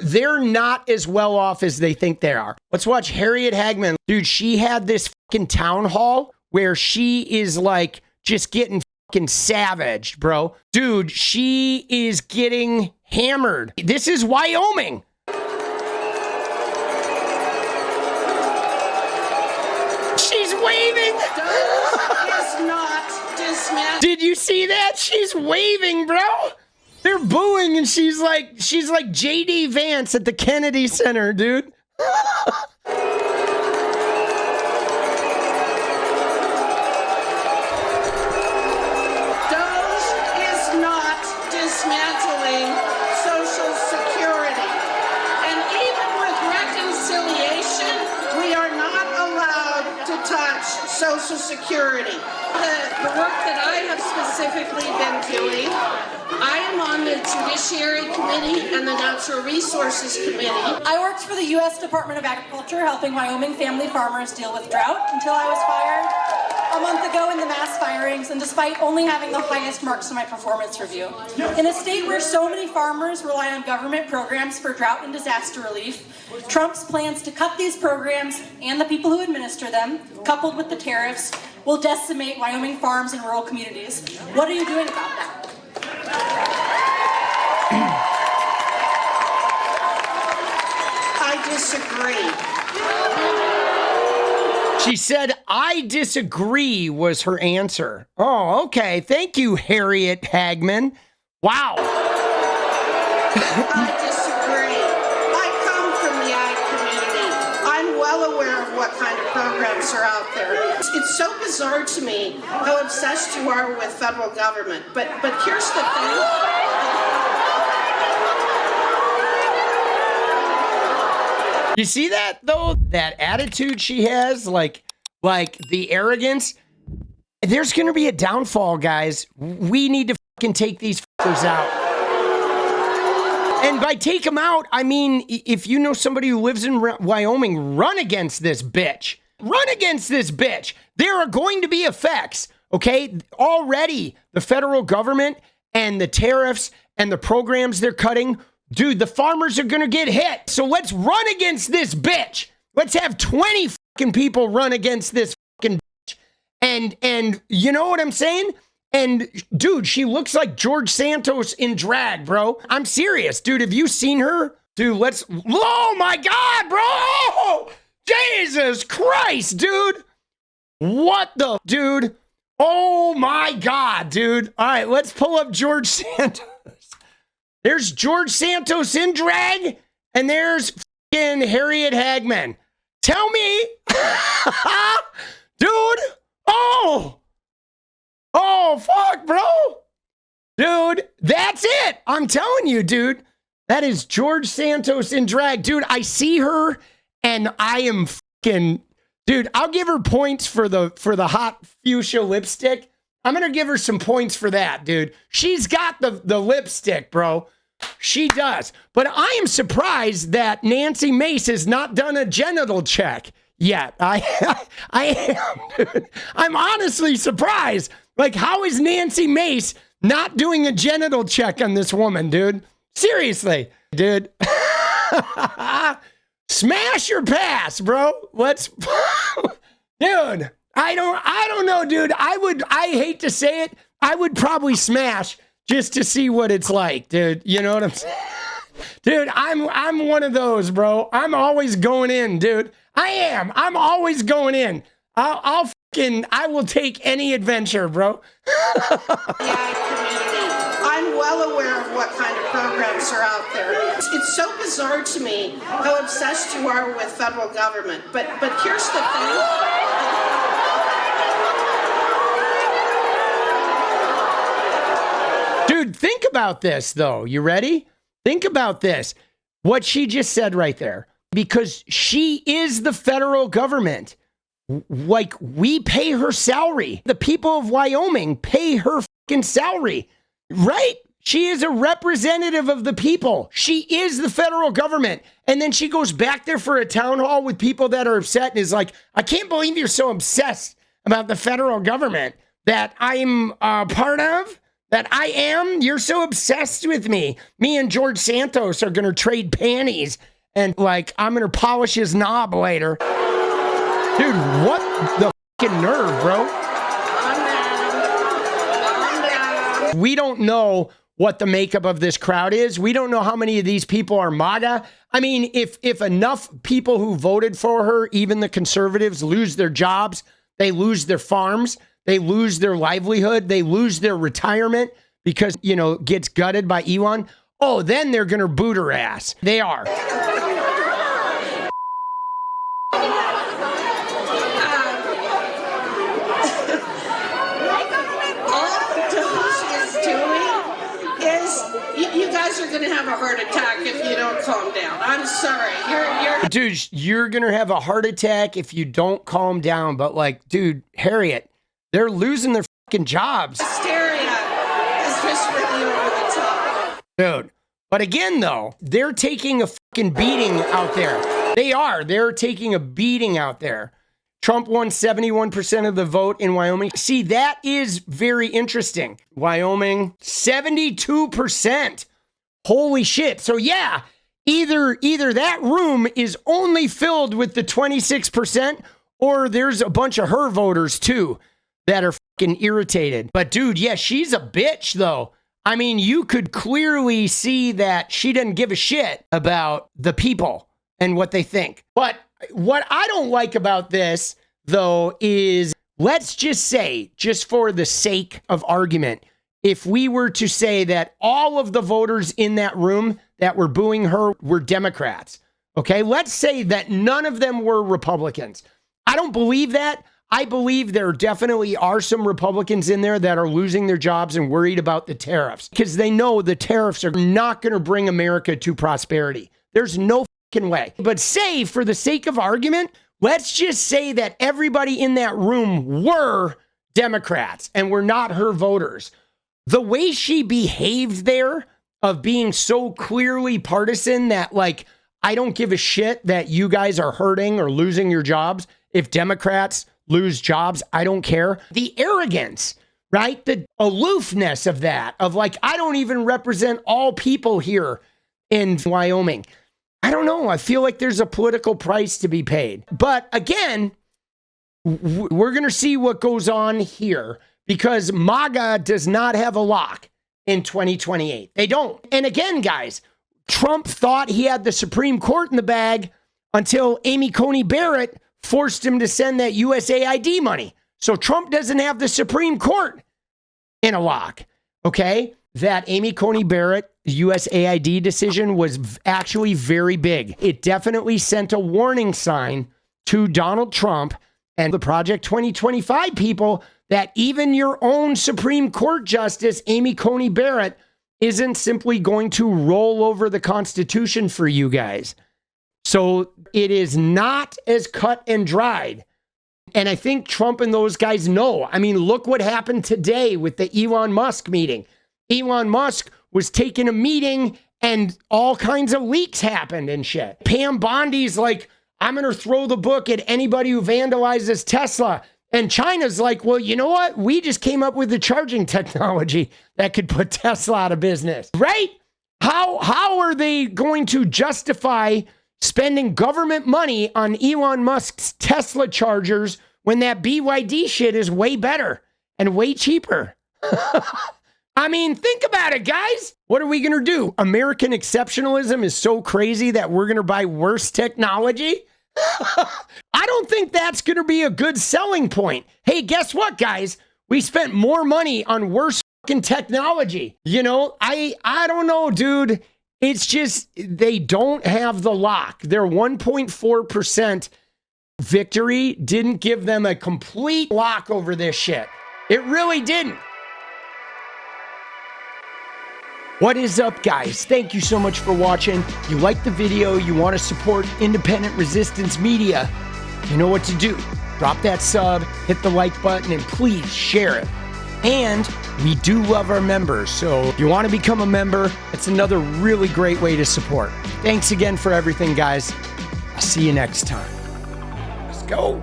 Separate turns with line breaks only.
they're not as well off as they think they are. Let's watch Harriet Hageman. Dude, she had this fucking town hall where she is like just getting fucking savaged, bro. Dude, she is getting hammered. This is Wyoming. She's waving.
Doge is not dismantled.
Did you see that? She's waving, bro. They're booing, and she's like JD Vance at the Kennedy Center, dude.
Doge is not dismantling Social Security. And even with reconciliation, we are not allowed to touch Social Security. The work that I have specifically been doing, I am on the Judiciary Committee and the Natural Resources Committee.
I worked for the U.S. Department of Agriculture, helping Wyoming family farmers deal with drought until I was fired a month ago in the mass firings, and despite only having the highest marks in my performance review. In a state where so many farmers rely on government programs for drought and disaster relief, Trump's plans to cut these programs and the people who administer them, coupled with the tariffs, will decimate Wyoming farms and rural communities. What are you doing about that?
I disagree.
She said, I disagree was her answer. Oh, okay. Thank you, Harriet Hageman. Wow.
I disagree. I come from the ag community. I'm well aware of what kind of programs are out there. It's so bizarre to me how obsessed you are with federal government. But here's the thing.
You see that, though? That attitude she has, like the arrogance. There's going to be a downfall, guys. We need to fucking take these fuckers out. And by take them out, I mean, if you know somebody who lives in Wyoming, run against this bitch. Run against this bitch. There are going to be effects, okay? Already, the federal government and the tariffs and the programs they're cutting, dude, the farmers are going to get hit. So let's run against this bitch. Let's have 20 fucking people run against this fucking bitch. And you know what I'm saying? And dude, she looks like George Santos in drag, bro. I'm serious. Dude, have you seen her? Dude, oh my God, bro. Jesus Christ, dude. What the, dude? Oh my God, dude. All right, let's pull up George Santos. There's George Santos in drag, and there's fucking Harriet Hageman. Tell me, dude, oh, fuck, bro. Dude, that's it. I'm telling you, dude, that is George Santos in drag. Dude, I see her, and I am fucking, dude, I'll give her points for the hot fuchsia lipstick. I'm going to give her some points for that, dude. She's got the lipstick, bro. She does. But I am surprised that Nancy Mace has not done a genital check yet. I am, dude. I'm honestly surprised. Like, how is Nancy Mace not doing a genital check on this woman, dude? Seriously, dude. Smash or pass, bro. Dude, I don't know, dude. I hate to say it. I would probably smash just to see what it's like, dude. You know what I'm saying? Dude, I'm one of those, bro. I'm always going in, dude. I am. I'm always going in. I will take any adventure, bro.
I'm well aware of what kind of programs are out there. It's so bizarre to me how obsessed you are with federal government. But here's the thing.
Dude, think about this, though. You ready? Think about this. What she just said right there. Because she is the federal government. Like, we pay her salary. The people of Wyoming pay her fucking salary. Right? She is a representative of the people. She is the federal government. And then she goes back there for a town hall with people that are upset and is like, I can't believe you're so obsessed about the federal government that I'm a part of. That I am? You're so obsessed with me. Me and George Santos are going to trade panties and like I'm going to polish his knob later. Dude, what the fucking nerve, bro? We don't know what the makeup of this crowd is. We don't know how many of these people are MAGA. I mean, if enough people who voted for her, even the conservatives, lose their jobs, they lose their farms, they lose their livelihood, they lose their retirement because, you know, gets gutted by Elon. Oh, then they're going to boot her ass. They are.
You guys are going to have a heart attack if you don't calm down. I'm sorry.
Dude, you're going to have a heart attack if you don't calm down. But like, dude, Harriet, they're losing their fucking jobs.
Hysteria is just really over the top.
Dude, but again, though, they're taking a fucking beating out there. They are. They're taking a beating out there. Trump won 71% of the vote in Wyoming. See, that is very interesting. Wyoming, 72%. Holy shit. So yeah, either that room is only filled with the 26% or there's a bunch of her voters too that are fucking irritated. But dude, yeah, she's a bitch though. I mean, you could clearly see that she doesn't give a shit about the people and what they think. But what I don't like about this, though, is let's just say, just for the sake of argument, if we were to say that all of the voters in that room that were booing her were Democrats, okay? Let's say that none of them were Republicans. I don't believe that. I believe there definitely are some Republicans in there that are losing their jobs and worried about the tariffs because they know the tariffs are not going to bring America to prosperity. There's no way. But say, for the sake of argument, let's just say that everybody in that room were Democrats and were not her voters. The way she behaved there of being so clearly partisan that, like, I don't give a shit that you guys are hurting or losing your jobs. If Democrats lose jobs, I don't care. The arrogance, right? The aloofness of that, of like, I don't even represent all people here in Wyoming. I don't know. I feel like there's a political price to be paid. But again, we're going to see what goes on here because MAGA does not have a lock in 2028. They don't. And again, guys, Trump thought he had the Supreme Court in the bag until Amy Coney Barrett forced him to send that USAID money. So Trump doesn't have the Supreme Court in a lock. Okay? That Amy Coney Barrett USAID decision was actually very big. It definitely sent a warning sign to Donald Trump and the Project 2025 people that even your own Supreme Court Justice, Amy Coney Barrett, isn't simply going to roll over the Constitution for you guys. So it is not as cut and dried. And I think Trump and those guys know. I mean, look what happened today with the Elon Musk meeting. Elon Musk was taking a meeting and all kinds of leaks happened and shit. Pam Bondi's like, I'm going to throw the book at anybody who vandalizes Tesla. And China's like, well, you know what? We just came up with the charging technology that could put Tesla out of business, right? How are they going to justify spending government money on Elon Musk's Tesla chargers when that BYD shit is way better and way cheaper? I mean, think about it, guys. What are we going to do? American exceptionalism is so crazy that we're going to buy worse technology? I don't think that's going to be a good selling point. Hey, guess what, guys? We spent more money on worse fucking technology. You know, I don't know, dude. It's just they don't have the lock. Their 1.4% victory didn't give them a complete lock over this shit. It really didn't. What is up, guys? Thank you so much for watching. You like the video, you want to support independent resistance media, you know what to do. Drop that sub, hit the like button, and please share it. And we do love our members, so if you want to become a member, it's another really great way to support. Thanks again for everything, guys. I'll see you next time. Let's go.